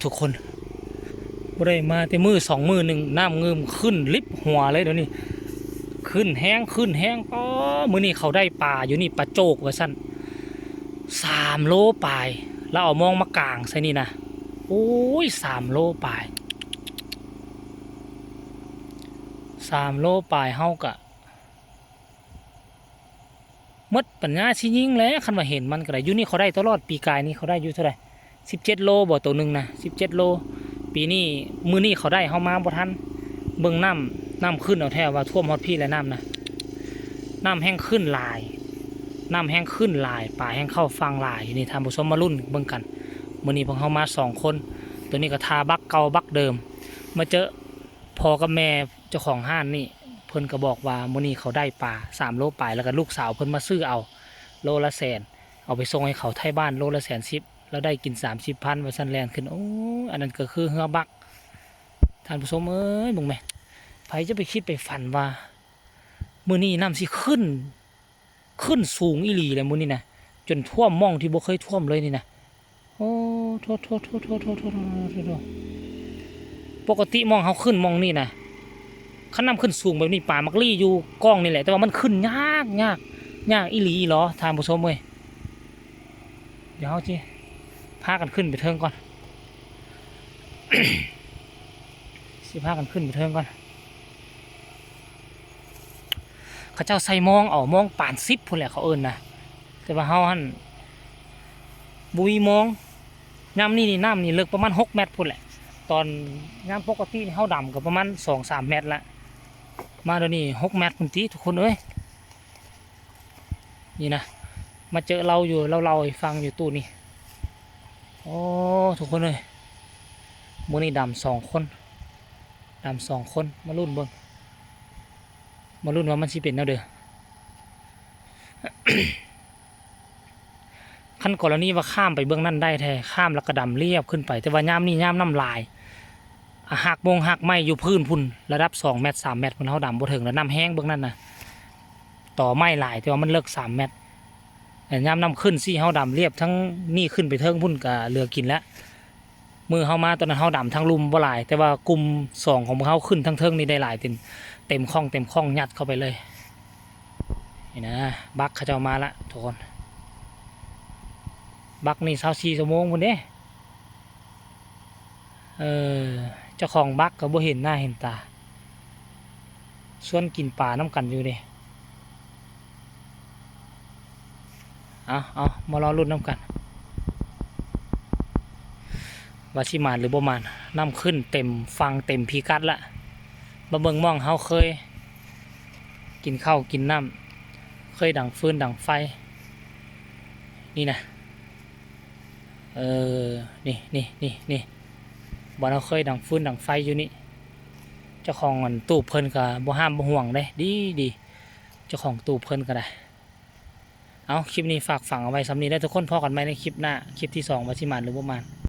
ทุกคนบ่ได้มาแต่มือสองมือหนึ่งน้ำเงิมขึ้นลิบหัวเลยเดี๋ยวนี้ขึ้นแห้งมือนี่เขาได้ปลาอยู่นี่ปลาโจกว่าสั้น3 โลปลายแล้วเอามองมากลางใส่นี่นะโอ้ย3 โลปลาย3 โลปลายเฮากะมดปัญญาชิยิงแล้วคันว่าเห็นมันก็ได้อยู่นี่เขาได้ตลอดปีกายนี่เขาได้อยู่เท่าไหร่17 โลบ่ตัวหนึ่งนะ17 โลปีนี้มือนี่เขาได้เฮามาบ่ทันเบิ่งน้ำขึ้นเอาแท้ว่าท่วมฮอดพี่และน้ำนะน้ำแห้งขึ้นหลายน้ำแห้งขึ้นหลายป่าแห้งเข้าฟังหลายนี่ท่านผู้ชมมารุ่นเบิ่งกันมือนี้พวกเฮามา2 คนตัวนี้ก็ทาบักเก่าบักเดิมมาเจอพ่อกับแม่เจ้าของห้านนี่เพิ่นก็บอกว่ามื้อนี้เขาได้ปลา3 โลปลายแล้วก็ลูกสาวเพิ่นมาซื้อเอาโลละแสนเอาไปส่งให้เขาไทยบ้านโลละ110แล้วได้กิน30,000ว่าซั่นแลนขึ้นโอ้อันนั้นก็คือเหือบักท่านผู้ชมเอ้ยมึงแม่ไผจะไปคิดไปฝันว่ามื้อนี้น้ำสิขึ้นสูงอีหลีเลยมื้อนี้นะจนท่วมม่องที่บ่เคยท่วมเลยนี่นะโอ้โทษปกติมองเขาขึ้นมองนี่นะขันน้ำขึ้นสูงแบบนี้ป่ามักลี่อยู่กล้องนี่แหละแต่ว่ามันขึ้นยากอีหลีเหรอทานผู้ชมเว้ยเดี๋ยวจีพากันขึ้นไปเทิงก่อน สิพากันขึ้นไปเทิงก่อนเขาเจ้าใส่มองมองป่าน10พุ่นแหละเขาเอิ้นนะแต่ว่าเฮาหั่นบุยมองน้ำนี่น้ำนี่ลึกประมาณ6 เมตรพุ่นแหละตอนน้ำปกติเฮาดำก็ประมาณ2-3 เมตรละมาเดี๋ยวนี้6 เมตรพุ่นติทุกคนเอ้ยนี่นะมาเจอเราอยู่เราให้ฟังอยู่ตู้นี่โอ้ทุกคนเลยมื้อนี้ดำ2 คนมาลุ้นเบิ่งมาลุ้นว่ามันสิเป็นแนวเด้อ ขั้นกรณีว่าข้ามไปเบื้องนั้นได้แท้ข้ามแล้วก็ดำเรียบขึ้นไปแต่ว่ายามนี้ยามน้ำลายหักไม้อยู่พื้นพุ่นระดับ2 เมตร 3 เมตรพุ่นเขาดำบ่ถึงแล้วน้ำแห้งเบื้องนั้นนะต่อไม้หลายแต่ว่ามันเลิก3 เมตรแต่ยามน้ำขึ้นซี่เขาดำเรียบทั้งนี่ขึ้นไปเทิงพุ่นกับเรือกินแล้วมือเขามาตอนนั้นเขาดำทั้งลุมบ่หลายแต่ว่ากลุ่ม2ของเขาขึ้นทั้งเทิงนี่ได้หลายเต็มคล่องยัดเข้าไปเลยนี่นะบักเขาจะมาละทุกคนบักนี่24 ชั่วโมงพุ่นเด้เจ้าของบักก็บ่เห็นหน้าเห็นตาส่วนกินปลาน้ำกันอยู่เด้เอามารอรุ่นน้ำกันว่าสิมานหรือบ่มานน้ำขึ้นเต็มฟังเต็มพีกัดละมาเบิ่งมองเฮาเคยกินข้าวกินน้ำเคยดังฟืนดังไฟนี่นะนี่บ่เราเคยดังฟืนดังไฟอยู่นี่เจ้าของตู้เพิ่นก็บ่ห้ามบ่ห่วงเลยดีเจ้าของตู้เพิ่นก็ได้เอาคลิปนี้ฝากฝังเอาไว้สำนี้ได้ทุกคนพอกันไหมในคลิปหน้าคลิปที่2ว่าสิมานหรือบ่มาน